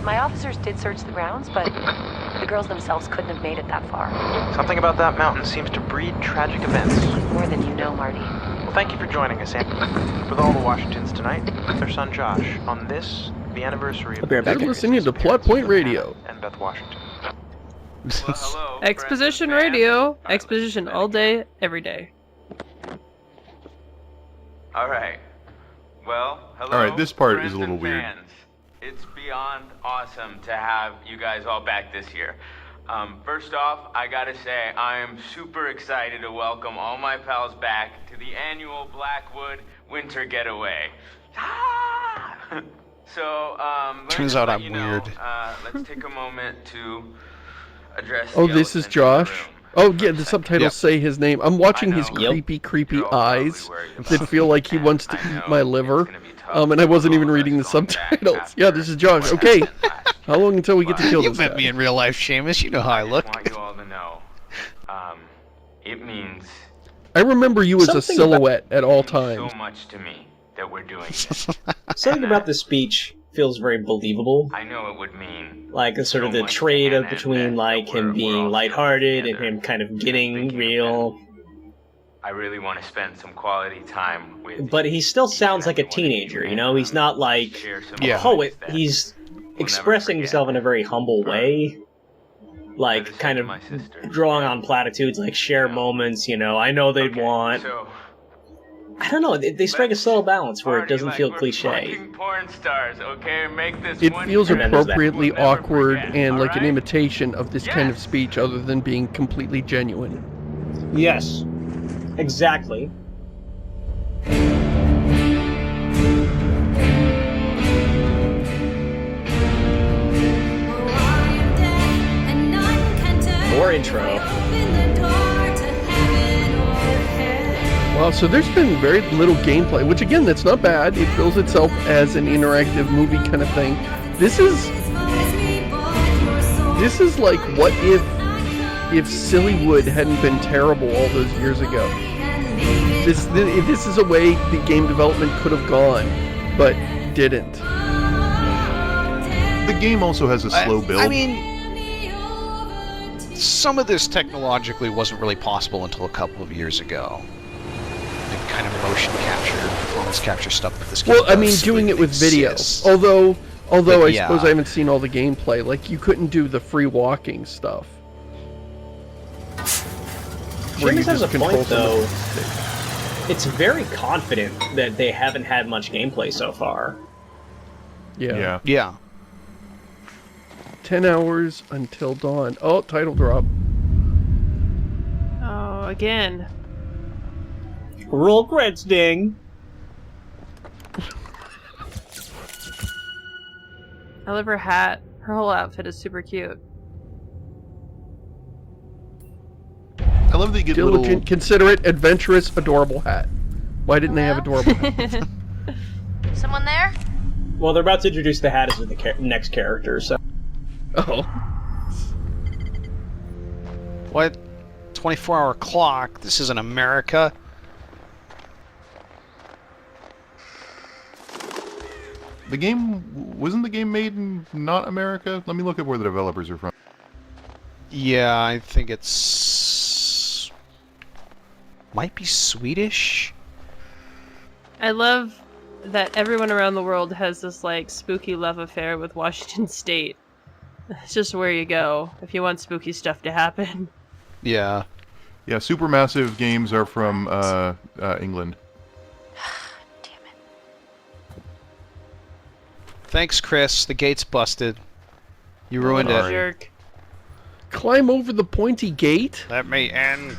My officers did search the grounds, but the girls themselves couldn't have made it that far. Something about that mountain seems to breed tragic events. More than you know, Marty. Well, thank you for joining us, Andy. With all the Washingtons tonight, their son Josh, on this, the anniversary of... You're listening to Plot Point Radio. And Beth Washington. Well, hello, Exposition friends and Radio. fans. Exposition all day, every day. All right. Well, hello. All right, this part friends is a little and weird. fans. It's beyond awesome to have you guys all back this year. First off, I gotta say, I am super excited to welcome all my pals back to the annual Blackwood Winter Getaway. Ah! So, Turns out I'm weird. Let's take a moment to address Oh, the this is elephant in the Josh? room. Oh, yeah, the subtitles say his name. I'm watching his I know. creepy You're all probably eyes worried about that feel like he that. wants to I know eat my it's liver. gonna be tough And I wasn't for even all of reading the us going back subtitles. Yeah, after this is Josh. Okay. How long until we get to kill You this met guy? me in real life, Seamus. You know how I I look. just want you all to know, it means I remember you as a Something silhouette at all so times. much to me that we're doing this. Something about the speech feels very believable. I know it would mean Like sort of so the much to trade Hannah of and between Beth like that we're him all being still lighthearted and together, him kind of thinking getting of real. them. I really want to spend some quality time with But you. he still Each sounds and like a every one of you, teenager, you and, know? He's not like share some a Yeah. poet. moments that He's we'll never expressing forget. himself in a very humble way. For the Like, sake kind of my sister. drawing on platitudes, like share moments, you know, I know they'd Okay, want. So, I don't know, they strike a subtle balance where it party doesn't like feel we're cliche. fucking porn stars, okay? Make this It one feels trip And then there's that. appropriately we'll never awkward forget, and like an alright? imitation of this kind of Yes. speech other than being completely genuine. Yes, exactly. More intro. Wow, so there's been very little gameplay, which again, that's not bad. It bills itself as an interactive movie kind of thing. This is like what if Sillywood hadn't been terrible all those years ago. This is a way the game development could have gone, but didn't. The game also has a slow build. I mean, some of this technologically wasn't really possible until a couple of years ago. The kind of motion capture, performance capture stuff that this game Well, I does mean, simply doing it with video. exists. Although But, I yeah. suppose I haven't seen all the gameplay. Like, you couldn't do the free walking stuff. Where you Seamus has a just control point, though. something. It's very confident that they haven't had much gameplay so far. Yeah. Yeah. 10 hours until dawn. Oh, title drop. Oh, again. Roll credits, ding. I love her hat. Her whole outfit is super cute. I love that you get Diligent, little... considerate, adventurous, adorable hat. Why didn't they have adorable hat? Someone there? Well, they're about to introduce the hat as the next character, so... Oh. What? 24-hour clock? This isn't America. The game... Wasn't the game made in not America? Let me look at where the developers are from. Yeah, I think it's... might be Swedish? I love that everyone around the world has this like spooky love affair with Washington State. It's just where you go if you want spooky stuff to happen. Yeah. Yeah, Supermassive games are from England. Damn it. Thanks, Chris. The gate's busted. You ruined Little it. jerk. Climb over the pointy gate? Let me in.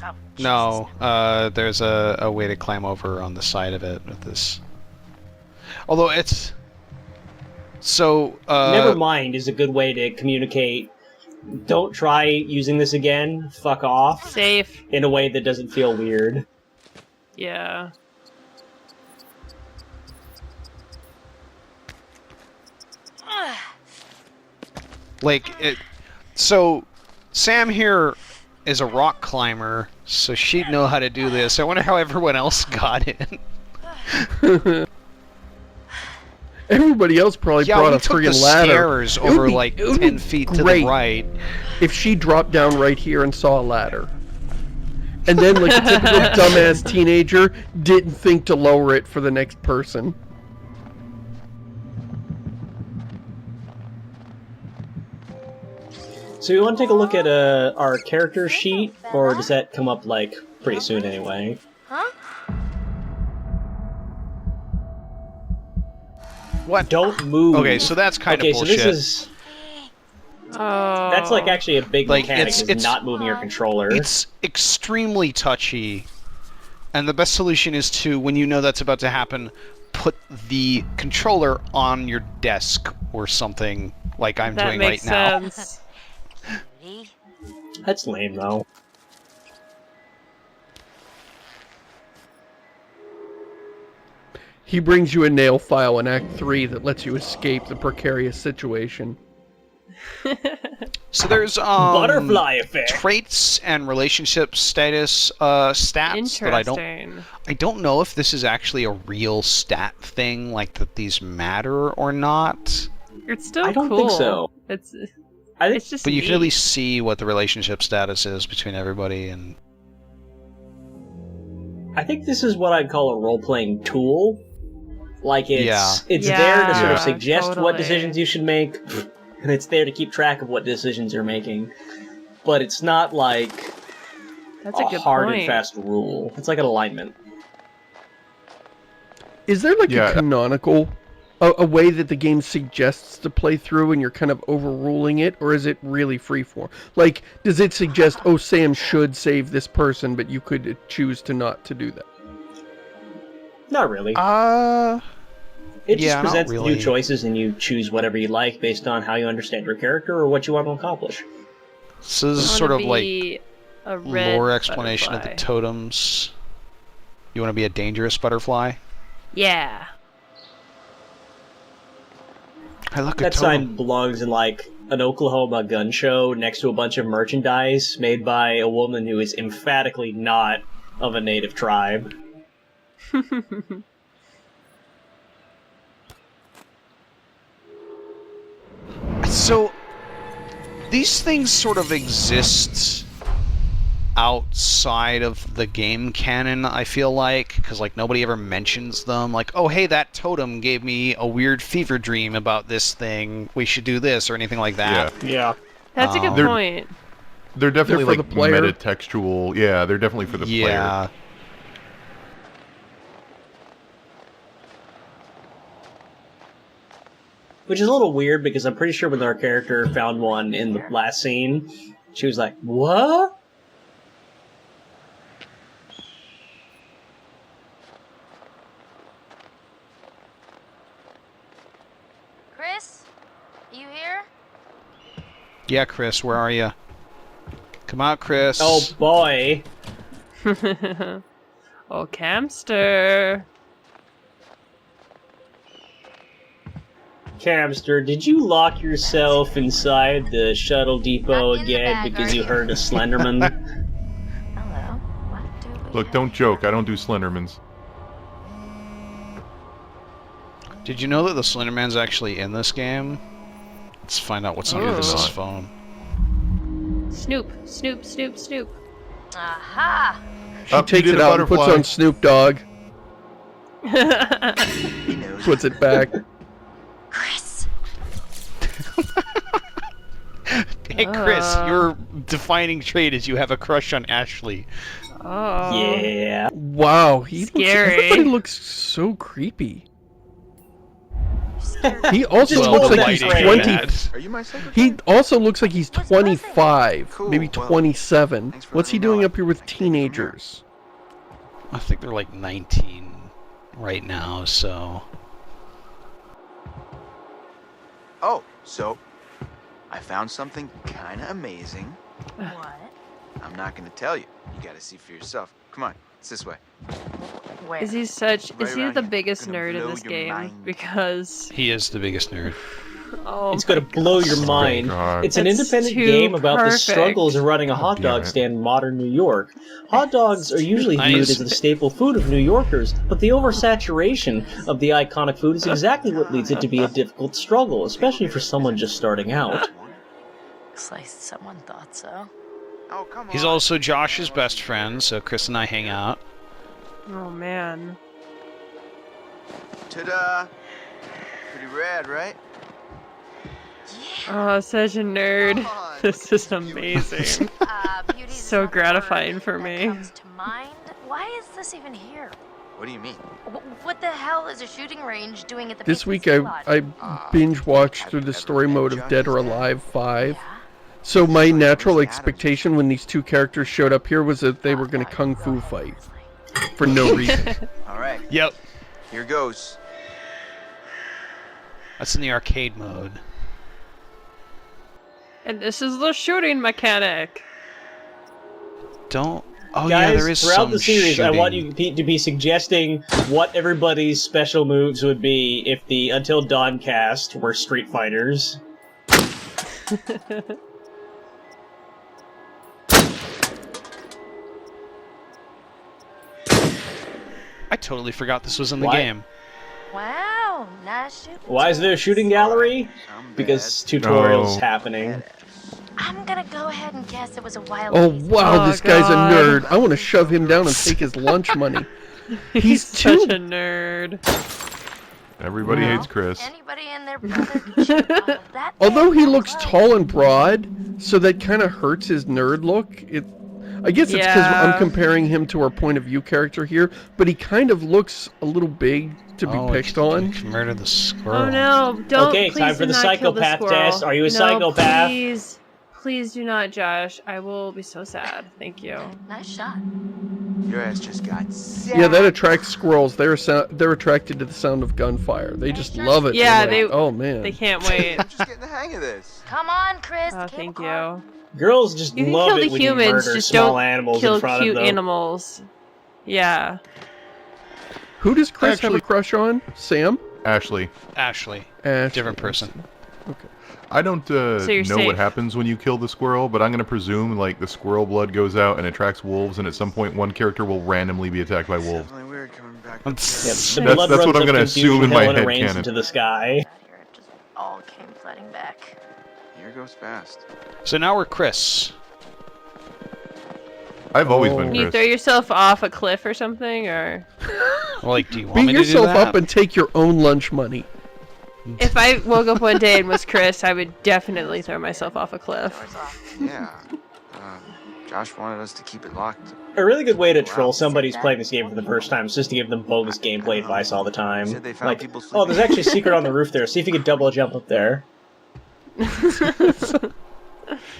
Oh, No, there's a way to climb over on the side of it with this. Although it's... So, Never mind is a good way to communicate. Don't try using this again. Fuck off. Safe. In a way that doesn't feel weird. Yeah. like, it... So, Sam here is a rock climber, so she'd know how to do this. I wonder how everyone else got it. everybody else probably Yeah, brought we a took the friggin' ladder. stairs It would over be- like it would 10 be feet to the great right. if she dropped down right here and saw a ladder. And then, like a typical dumbass teenager, didn't think to lower it for the next person. So you want to take a look at our character sheet, or does that come up like pretty soon anyway? What? Don't move. Okay, so that's kind of so bullshit. this is Oh. that's like actually a big Like, mechanic it's- is not moving your controller. It's extremely touchy, and the best solution is to, when you know that's about to happen, put the controller on your desk or something like I'm That doing makes right now. sense. That's lame though. He brings you a nail file in Act 3 that lets you escape the precarious situation. So there's Butterfly effect. traits and relationship status stats that Interesting. I don't know if this is actually a real stat thing, like that these matter or not. It's still I don't cool. think so. It's I think it's just But you can neat. at least see what the relationship status is between everybody, and I think this is what I'd call a role-playing tool. Like it's Yeah. it's there to sort of Yeah, suggest what totally. decisions you should make, and it's there to keep track of what decisions you're making. But it's not like That's a good hard point. and fast rule. It's like an alignment. Is there like Yeah. a canonical, a way that the game suggests to play through and you're kind of overruling it, or is it really freeform? Like, does it suggest, oh, Sam should save this person, but you could choose to not to do that? Not really. It just yeah, not presents really. new choices, and you choose whatever you like based on how you understand your character or what you want to accomplish. so this is I sort wanna of like be a red lore explanation of the butterfly. totems. You want to be a dangerous butterfly? Yeah. I look That at sign totem. belongs in like an Oklahoma gun show next to a bunch of merchandise made by a woman who is emphatically not of a native tribe. So these things sort of exist outside of the game canon, I feel like, because like nobody ever mentions them. Like, oh hey, that totem gave me a weird fever dream about this thing. We should do this or anything like that. Yeah. That's a good They're- point. They're definitely They're for like the player? meta-textual. Yeah, they're definitely for the player. Yeah. Which is a little weird because I'm pretty sure when our character found one in the last scene, she was like, "What?" Chris? You here? Yeah, Chris, where are you? Come out, Chris. Oh boy. Oh, Camster. Camster, did you lock yourself inside the shuttle depot Not in the again bag, because are you you? heard a Slenderman? Hello. What do we Look, don't joke. I don't do Slendermans. Did you know that the Slenderman's actually in this game? Let's find out what's under Oh. this Not. phone. Snoop, Snoop, Snoop, Snoop. Aha! She Up, you takes did it a out and puts butterfly. on Snoop Dogg, puts it back. Chris! Hey, Chris, your defining trait is you have a crush on Ashley. Oh. Yeah. Wow, Scary. everybody looks so creepy. He also Just looks hold like that he's frame. 20. Are you my secretary? He also looks like he's What's the present? 25, Cool, maybe well, 27. thanks for What's he letting me know. doing up here with I can take it from here. teenagers? I think they're like 19 right now, so... Oh, so I found something kind of amazing. What? I'm not going to tell you. You got to see for yourself. Come on, it's this way. Where? Is he such? Right Is he around the here. biggest Gonna nerd in blow this your game? mind. Because He is the biggest nerd. Oh It's going to blow your mind. God. It's an That's independent too game about the perfect. struggles of running a hot damn dog it. stand in modern New York. Hot dogs are usually viewed Nice. as the staple food of New Yorkers, but the oversaturation of the iconic food is exactly what leads it to be a difficult struggle, especially for someone just starting out. Looks like someone thought so. Oh, come on. He's also Josh's best friend, so Chris and I hang out. Oh man. Ta-da! Pretty rad, right? Oh, such a nerd. Come on. This is amazing. Beauty's So another gratifying word for that me. comes to mind. Why is this even here? What do you mean? What the hell is a shooting range doing at the This pizza week lot? I binge watched through the story mode of Dead or Alive 5. So my natural expectation when these two characters showed up here was that they were going to kung fu fight for no reason. All right, Yep. here goes. That's in the arcade mode. And this is the shooting mechanic. Don't... Oh Guys, yeah, there is throughout some the series, I want shooting. you to be suggesting what everybody's special moves would be if the Until Dawn cast were Street Fighters. I totally forgot this was in the Why? game. Wow, nice shooting. Why is there a shooting gallery? I'm Because bad. tutorials No. happening. I'm gonna go ahead and guess it was a wild Oh piece. wow, Oh, this guy's a God. nerd. I want to shove him down and take his lunch money. He's such too- a nerd. Everybody hates Chris. Anybody and their brother can shoot all of that. Although he That looks was tall and broad, so that kind of hurts his nerd look. I guess it's because I'm Yeah. comparing him to our point of view character here, but he kind of looks a little big to be Oh, picked you on. Murder the squirrel. Oh no! Don't. Okay, please time for do the not kill psychopath squirrel. test. Are you a No, psychopath? Please do not, Josh. I will be so sad. Thank you. Nice shot. Your ass just got sick. Yeah, that attracts squirrels. They're attracted to the sound of gunfire. They just love it. Yeah, They're like, they- oh man. They can't wait. I'm just getting the hang of this. Come on, Chris. Oh, the cable thank car. you. Girls just You can love kill it the when humans, you murder just small don't animals kill in front cute of them. animals. Yeah. Who does Chris have Actually- a crush on? Sam? Ashley, Ashley. Ash. Different person. I don't you're know safe. what happens when you kill the squirrel, but I'm going to presume like the squirrel blood goes out and attracts wolves, and at some point one character will randomly be attacked by wolves. Definitely weird coming back. Yeah, the That's- blood that's runs what I'm of gonna confusion assume in my when it head rains canon. into the sky. Out here, it just all came flooding back. Here goes fast. So now we're Chris. I've always Oh. been Can you Chris. throw yourself off a cliff or something, or Well, like, do you want Beat me to do yourself that? up and take your own lunch money. if I woke up one day and was Chris, I would definitely throw myself off a cliff. Doors off. Yeah. Josh wanted us to keep it locked. A really good way to troll somebody who's playing this game for the first time is just to give them bogus gameplay advice all the time. Said they found Like, people oh, there's sleeping." actually a secret on the roof there. See if you can double jump up there.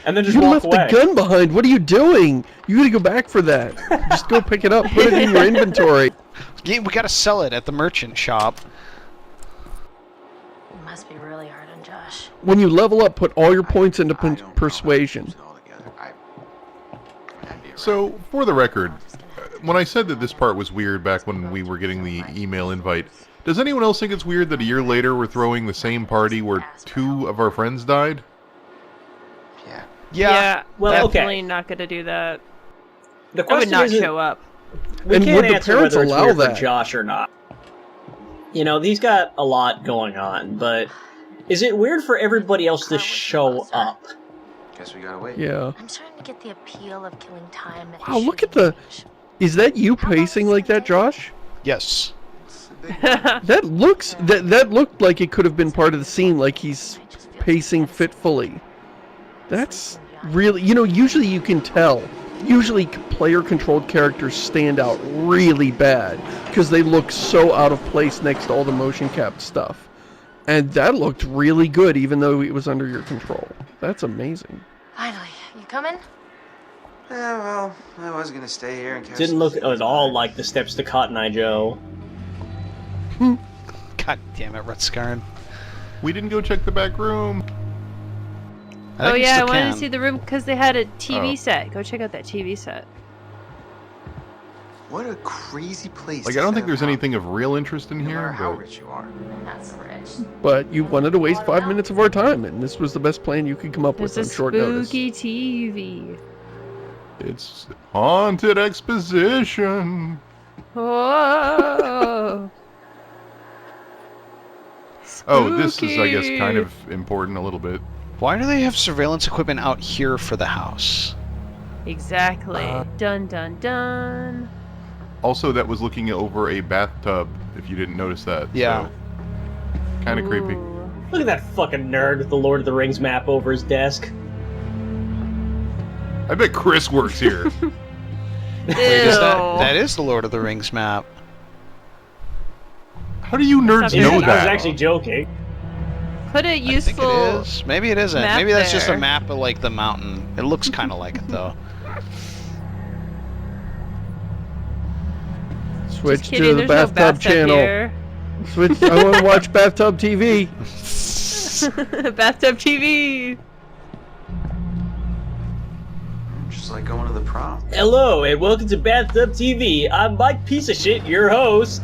And then just You walk left away. the gun behind. What are you doing? You gotta go back for that. Just go pick it up. Put it in your inventory. Yeah, we gotta sell it at the merchant shop. It must be really hard on Josh. When you level up, put all your points into I don't know how to persuasion. use it all together. I'd be around. So, for the record, when I said that this part was weird back when we were getting the email invite, does anyone else think it's weird that a year later we're throwing the same party where 2 of our friends died? Yeah. Yeah. Well, okay. definitely not gonna do that. The I would question not isn't, show up. we And can't would the answer parents whether it's allow weird that? for Josh or not. You know, he's got a lot going on, but is it weird for everybody else to show up? Guess we gotta wait. Yeah. I'm starting to get the appeal of killing time. At Wow, look at the... Is that you pacing like that, Josh? Yes. That looks... That looked like it could have been part of the scene, like he's pacing fitfully. That's really... You know, usually you can tell. Usually player-controlled characters stand out really bad because they look so out of place next to all the motion-capped stuff. And that looked really good even though it was under your control. That's amazing. Finally, you coming? Yeah, well, I was gonna stay here and catch Didn't some look sleep at all tonight. like the steps to Cotton Eye Joe. God damn it, Rutskarn. We didn't go check the back room. Oh yeah, I wanted can. to see the room because they had a TV Oh. set. Go check out that TV set. What a crazy place. Like, to I don't set think up there's house. anything of real interest in No matter here, how but rich you are. Not so rich. But you wanted to waste 5 minutes of our time, and this was the best plan you could come up There's with a on short notice. spooky TV. it's haunted exposition. Whoa. Oh, this is, I guess, Spooky. kind of important a little bit. Why do they have surveillance equipment out here for the house? Exactly. Dun dun dun. Also, that was looking over a bathtub, if you didn't notice that. Yeah. So, kind of creepy. Ooh. Look at that fucking nerd with the Lord of the Rings map over his desk. I bet Chris works here. Wait, is Ew. that is the Lord of the Rings map. How do you nerds Stop know I was that? actually joking. Put a I think useful. it is. Maybe it isn't. map Maybe that's just a there. map of like the mountain. It looks kind of like it though. Switch Just kidding, to the there's no bathtub channel. Here. Switch. I want to watch bathtub TV. Bathtub TV. Just like going to the prom. Hello, and welcome to Bathtub TV. I'm Mike Piece of Shit, your host.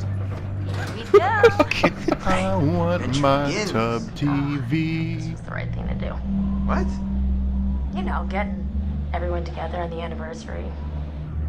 We go. I want Venture my begins. tub This TV. was the right thing to do. What? You know, getting everyone together on the anniversary.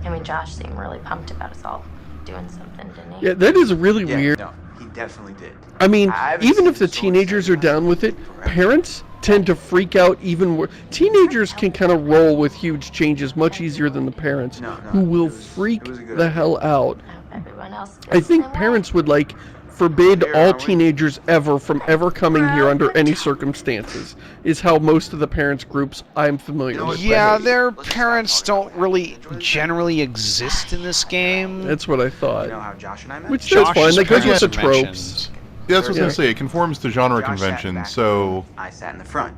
I mean, Josh seemed really pumped about us all doing something, didn't he? Yeah, that is really Yeah, weird. no, he definitely did. I mean, I haven't even seen if the so teenagers are excited down with it, forever. parents tend to freak out even more. Teenagers can kind of roll with huge changes much easier than the parents, No, who it will was- freak it was a good the idea. hell out. I hope everyone else feels I the think same parents way. would like forbid Here, all aren't we? teenagers ever from ever coming here under any circumstances. Is how most of the parents groups I'm familiar You know with. what? Yeah, behave. their Let's stop parents talking don't about really Enjoy the generally exist in this game. That's what I You thought. know how Josh and I met? Which that's fine. Josh's That goes with parents the are tropes. mentioned. Yeah, that's what I was Yeah. gonna say. It conforms to genre Josh sat in the convention, back so I sat in the front.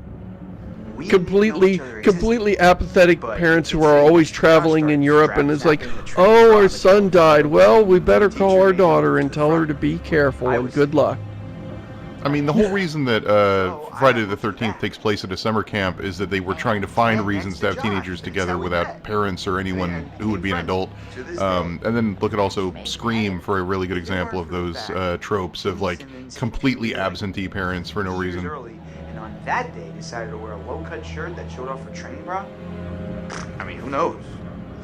We didn't even know Completely, each other existed. completely apathetic But parents you who could are see always Josh traveling in started Europe, and it's like, strapping the train oh, our promise son to died. the Well, we better teacher call our made him daughter to and the tell her front. to be careful I and was- good luck. I mean, the whole reason that I Friday the looked 13th back. takes place at a summer camp is that they were trying to find And reasons next to have to Josh, teenagers that's together how we without met. parents or anyone And who would be an friends adult. to this And then look at also Scream for a really good example of those tropes of like completely absentee parents for no Years reason. early, and on that day decided to wear a low-cut shirt that showed off her training bra. I mean, who knows?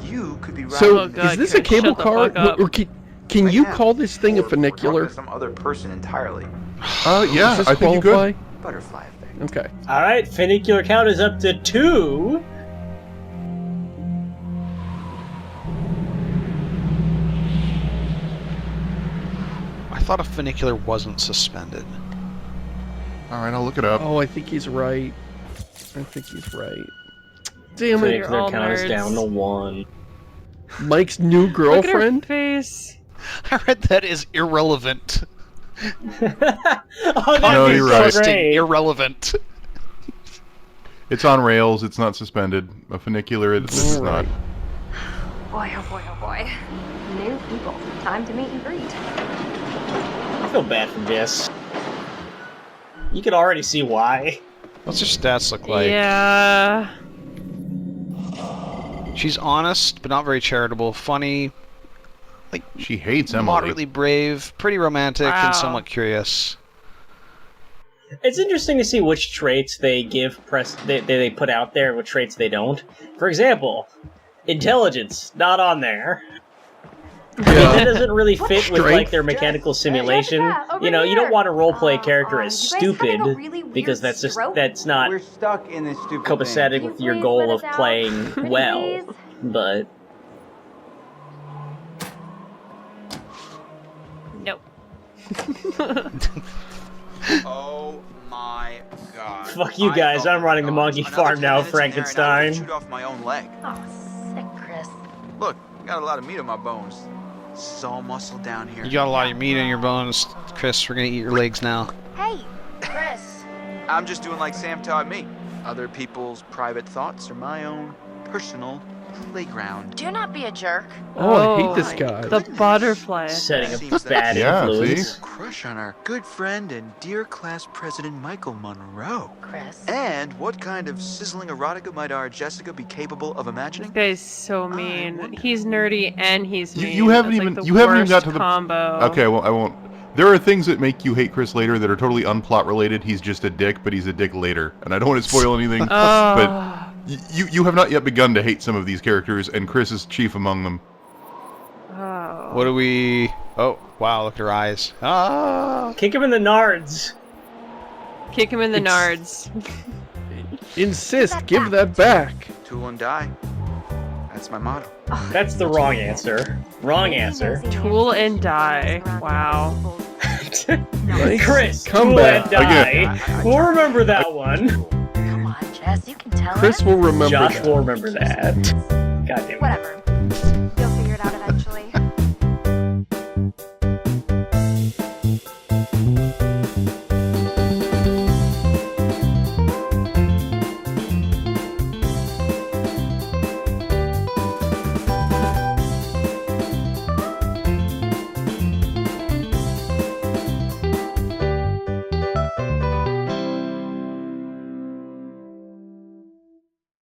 You could be right. So, Oh, God, is this a Chris, shut cable the car, fuck up. or can Right you now. call this thing a Or we're talking funicular? to some other person entirely. Yeah, Does this I think you qualify? could. Butterfly effect. Okay. Alright, funicular count is up to 2. I thought a funicular wasn't suspended. All right, I'll look it up. Oh, I think he's right. I think he's right. Damn it. You're all Funicular count is nerds. down to 1. Mike's new Look at her girlfriend? face. I read that as irrelevant. Oh, that'd No, be you're so right. great. Irrelevant. It's on rails. It's not suspended. A funicular, it's All not. right. Boy, oh boy, oh boy. New people. Time to meet and greet. I feel bad for Jess. You can already see why. What's her stats look like? Yeah. She's honest, but not very charitable. Funny, She hates Emily. moderately brave, pretty romantic, Wow. and somewhat curious. It's interesting to see which traits they give they put out there and which traits they don't. For example, intelligence, not on there. That doesn't really fit with like Strength? their mechanical simulation. over You know, you don't here. want to roleplay a character as you guys having a stupid really weird because that's stroke? not We're stuck in this stupid copacetic Can with you your please goal let of us out? playing Pretty well. please? But Nope. Oh my god. Fuck you guys, I'm running the monkey farm now, Frankenstein. Shoot off my own leg. Oh, sick, Chris. Look, got a lot of meat on my bones. This is all muscle down here. You got a lot of meat in your bones, Chris. We're gonna eat your legs now. Hey, Chris. I'm just doing like Sam taught me. Other people's private thoughts are my own personal playground. Do not be a jerk. Oh, I hate this guy. The butterfly. Setting up Seems that bad Yeah, influence. see? Crush on our good friend and dear class president Michael Monroe. Chris. And what kind of sizzling erotica might our Jessica be capable of This imagining? guy's so mean. He's nerdy and he's mean. You haven't That's, even like, the you haven't even got worst to the combo. Okay, well I won't. There are things that make you hate Chris later that are totally unplot related. He's just a dick, but he's a dick later, and I don't want to spoil anything. But you have not yet begun to hate some of these characters, and Chris is chief among them. Oh. What do we... Oh, wow, look at her eyes. Ah! Kick him in the nards. Kick him in the nards. Insist, give that back. Tool and die. That's my motto. That's the wrong answer. Wrong answer. Tool and die. Wow. Nice Chris, comeback. Tool and die. Again. We'll remember that one. Come on, Jess, you can tell Chris us. will remember Josh that. will remember that. God damn it. Whatever.